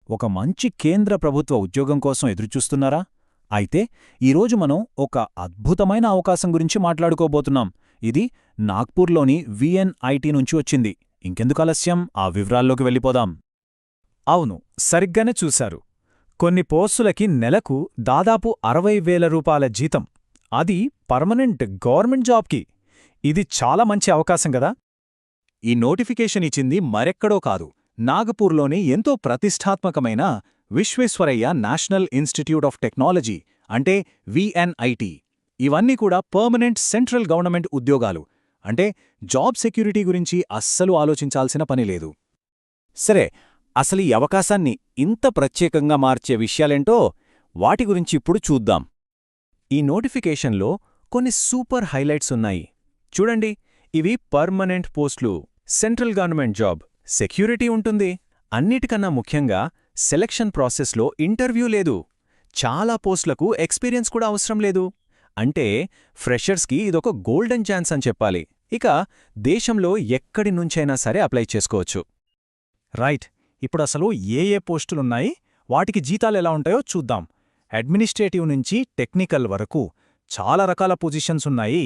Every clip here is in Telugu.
ఒక మంచి కేంద్ర ప్రభుత్వ ఉద్యోగం కోసం ఎదురుచూస్తున్నారా? అయితే ఈరోజు మనం ఒక అద్భుతమైన అవకాశం గురించి మాట్లాడుకోబోతున్నాం. ఇది నాగ్పూర్లోని విఎన్ఐటి నుంచి వచ్చింది. ఇంకెందుకు ఆలస్యం, ఆ వివరాల్లోకి వెళ్ళిపోదాం. అవును, సరిగ్గానే చూశారు. కొన్ని పోస్టులకి నెలకు దాదాపు 60,000 రూపాయల జీతం. అది పర్మనెంట్ గవర్నమెంట్ జాబ్కి. ఇది చాలా మంచి అవకాశం కదా. ఈ నోటిఫికేషన్ ఇచ్చింది మరెక్కడో కాదు, నాగపూర్లోని ఎంతో ప్రతిష్టాత్మకమైన Visvesvaraya national institute of technology, అంటే విఎన్ఐటి. ఇవన్నీ కూడా పర్మనెంట్ సెంట్రల్ గవర్నమెంట్ ఉద్యోగాలు. అంటే జాబ్ సెక్యూరిటీ గురించి అస్సలు ఆలోచించాల్సిన పనిలేదు. సరే, అసలు ఈ అవకాశాన్ని ఇంత ప్రత్యేకంగా మార్చే విషయాలేంటో వాటి గురించి ఇప్పుడు చూద్దాం. ఈ నోటిఫికేషన్లో కొన్ని సూపర్ హైలైట్స్ ఉన్నాయి. చూడండి, ఇవి పర్మనెంట్ పోస్టులు, సెంట్రల్ గవర్నమెంట్ జాబ్, సెక్యూరిటీ ఉంటుంది. అన్నిటికన్నా ముఖ్యంగా సెలక్షన్ ప్రాసెస్లో ఇంటర్వ్యూ లేదు. చాలా పోస్టులకు ఎక్స్పీరియన్స్ కూడా అవసరం లేదు. అంటే ఫ్రెషర్స్కి ఇదొక గోల్డెన్ ఛాన్స్ అని చెప్పాలి. ఇక దేశంలో ఎక్కడి నుంచైనా సరే అప్లై చేసుకోవచ్చు. రైట్. ఇప్పుడసలు ఏ పోస్టులున్నాయి, వాటికి జీతాలెలా ఉంటాయో చూద్దాం. అడ్మినిస్ట్రేటివ్ నుంచి టెక్నికల్ వరకు చాలా రకాల పొజిషన్స్ ఉన్నాయి.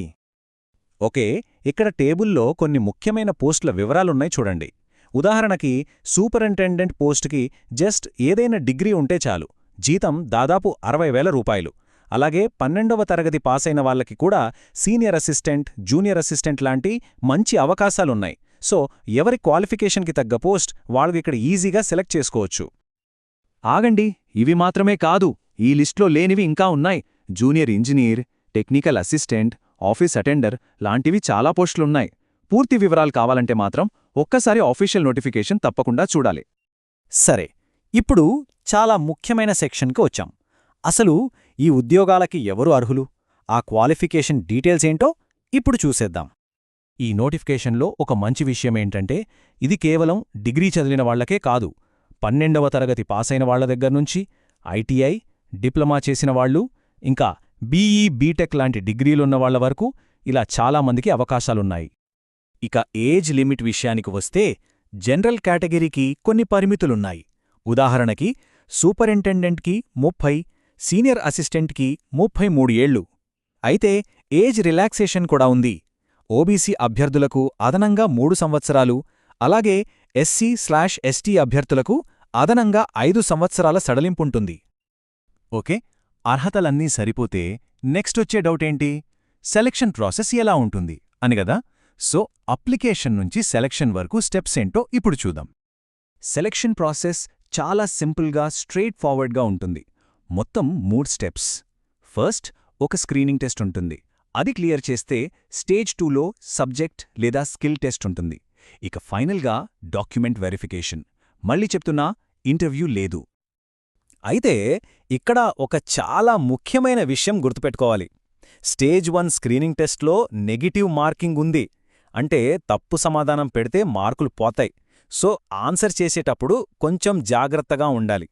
ఓకే, ఇక్కడ టేబుల్లో కొన్ని ముఖ్యమైన పోస్టుల వివరాలున్నాయి చూడండి. ఉదాహరణకి సూపరింటెండెంట్ పోస్టుకి జస్ట్ ఏదైనా డిగ్రీ ఉంటే చాలు, జీతం దాదాపు 60,000 రూపాయలు. అలాగే 12వ తరగతి పాసైన వాళ్లకి కూడా సీనియర్ అసిస్టెంట్, జూనియర్ అసిస్టెంట్ లాంటి మంచి అవకాశాలున్నాయి. సో ఎవరి క్వాలిఫికేషన్కి తగ్గ పోస్ట్ వాళ్ళు ఇక్కడ ఈజీగా సెలెక్ట్ చేసుకోవచ్చు. ఆగండి, ఇవి మాత్రమే కాదు, ఈ లిస్ట్లో లేనివి ఇంకా ఉన్నాయి. Junior engineer, technical assistant, office attender లాంటివి చాలా పోస్టులున్నాయి. పూర్తి వివరాలు కావాలంటే మాత్రం ఒక్కసారి ఆఫీషియల్ నోటిఫికేషన్ తప్పకుండా చూడాలి. సరే, ఇప్పుడు చాలా ముఖ్యమైన సెక్షన్కి వచ్చాం. అసలు ఈ ఉద్యోగాలకి ఎవరు అర్హులు, ఆ క్వాలిఫికేషన్ డీటెయిల్స్ ఏంటో ఇప్పుడు చూసేద్దాం. ఈ నోటిఫికేషన్లో ఒక మంచి విషయమేంటంటే ఇది కేవలం డిగ్రీ చదివిన వాళ్లకే కాదు, 12వ తరగతి పాసైన వాళ్ల దగ్గర్నుంచి ఐటీఐ, డిప్లొమా చేసిన వాళ్ళు, ఇంకా బీఈ, బీటెక్ లాంటి డిగ్రీలున్న వాళ్ల వరకు ఇలా చాలామందికి అవకాశాలున్నాయి. ఇక ఏజ్ లిమిట్ విషయానికి వస్తే జనరల్ కేటగిరీకి కొన్ని పరిమితులున్నాయి. ఉదాహరణకి సూపరింటెండెంట్కి 30, సీనియర్ అసిస్టెంట్కి 33 ఏళ్లు. అయితే ఏజ్ రిలాక్సేషన్ కూడా ఉంది. ఓబీసీ అభ్యర్థులకు అదనంగా 3 సంవత్సరాలు, అలాగే ఎస్సీ/ఎస్టీ అభ్యర్థులకు అదనంగా 5 సంవత్సరాల సడలింపుంటుంది. ఓకే, అర్హతలన్నీ సరిపోతే నెక్స్టొచ్చే డౌటేంటి, సెలక్షన్ ప్రాసెస్ ఎలా ఉంటుంది అని గదా. సో అప్లికేషన్ నుంచి సెలక్షన్ వరకు స్టెప్స్ ఏంటో ఇప్పుడు చూద్దాం. సెలక్షన్ ప్రాసెస్ చాలా సింపుల్గా, స్ట్రెయిట్ ఫార్వర్డ్గా ఉంటుంది. మొత్తం 3 స్టెప్స్. ఫస్ట్, ఒక స్క్రీనింగ్ టెస్ట్ ఉంటుంది. అది క్లియర్ చేస్తే స్టేజ్ 2లో సబ్జెక్ట్ లేదా స్కిల్ టెస్ట్ ఉంటుంది. ఇక ఫైనల్గా డాక్యుమెంట్ వెరిఫికేషన్. మళ్ళీ చెప్తున్నా, ఇంటర్వ్యూ లేదు. అయితే ఇక్కడ ఒక చాలా ముఖ్యమైన విషయం గుర్తుపెట్టుకోవాలి. స్టేజ్ 1 స్క్రీనింగ్ టెస్ట్లో నెగిటివ్ మార్కింగ్ ఉంది. అంటే తప్పు సమాధానం పెడితే మార్కులు పోతాయి. సో ఆన్సర్ చేసేటప్పుడు కొంచెం జాగ్రత్తగా ఉండాలి.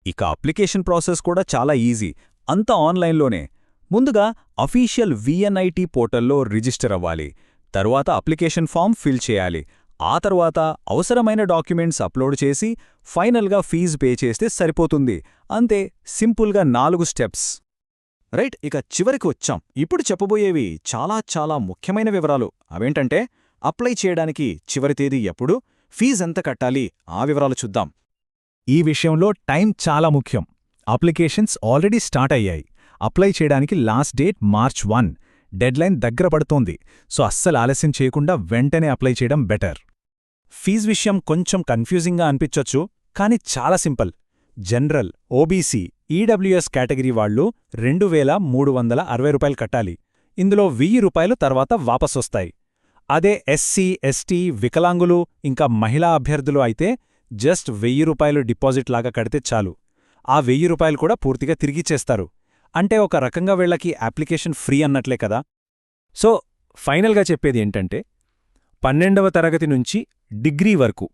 ఇక అప్లికేషన్ ప్రాసెస్ కూడా చాలా ఈజీ, అంతా ఆన్లైన్లోనే. ముందుగా అఫీషియల్ విఎన్ఐటి పోర్టల్లో రిజిస్టర్ అవ్వాలి. తరువాత అప్లికేషన్ ఫామ్ ఫిల్ చేయాలి. ఆ తర్వాత అవసరమైన డాక్యుమెంట్స్ అప్లోడ్ చేసి ఫైనల్గా ఫీజు పే చేస్తే సరిపోతుంది. అంతే, సింపుల్గా 4 స్టెప్స్. రైట్, ఇక చివరికి వచ్చాం. ఇప్పుడు చెప్పబోయేవి చాలా ముఖ్యమైన వివరాలు. అవేంటంటే అప్లై చేయడానికి చివరి తేదీ ఎప్పుడు, ఫీజెంత కట్టాలి, ఆ వివరాలు చూద్దాం. ఈ విషయంలో టైం చాలా ముఖ్యం. అప్లికేషన్స్ ఆల్రెడీ స్టార్ట్ అయ్యాయి. అప్లై చేయడానికి లాస్ట్ డేట్ March 1. డెడ్లైన్ దగ్గర పడుతోంది. సో అస్సలు ఆలస్యం చేయకుండా వెంటనే అప్లై చేయడం బెటర్. ఫీజ్ విషయం కొంచెం కన్ఫ్యూజింగ్గా అనిపించొచ్చు, కానీ చాలా simple. General, OBC, EWS category వాళ్లు 2,360 రూపాయలు కట్టాలి. ఇందులో 1,000 రూపాయలు తర్వాత వాపసొస్తాయి. అదే ఎస్సీ, ఎస్టీ, వికలాంగులు ఇంకా మహిళా అభ్యర్థులు అయితే జస్ట్ 1,000 రూపాయలు డిపాజిట్ లాగా కడితే చాలు. ఆ 1,000 రూపాయలు కూడా పూర్తిగా తిరిగిచ్చేస్తారు. అంటే ఒక రకంగా వీళ్లకి అప్లికేషన్ ఫ్రీ అన్నట్లే కదా. సో ఫైనల్గా చెప్పేది ఏంటంటే 12వ తరగతి నుంచి డిగ్రీ వరకు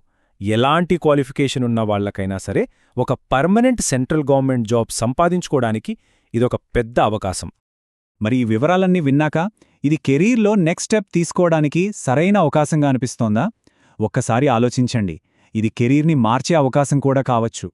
ఎలాంటి క్వాలిఫికేషన్ ఉన్న వాళ్లకైనా సరే ఒక పర్మనెంట్ సెంట్రల్ గవర్నమెంట్ జాబ్ సంపాదించుకోవడానికి ఇదొక పెద్ద అవకాశం. మరి ఈ వివరాలన్నీ విన్నాక ఇది కెరీర్లో నెక్స్ట్ స్టెప్ తీసుకోవడానికి సరైన అవకాశంగా అనిపిస్తోందా? ఒక్కసారి ఆలోచించండి. ఇది కెరీర్ని మార్చే అవకాశం కూడా కావచ్చు.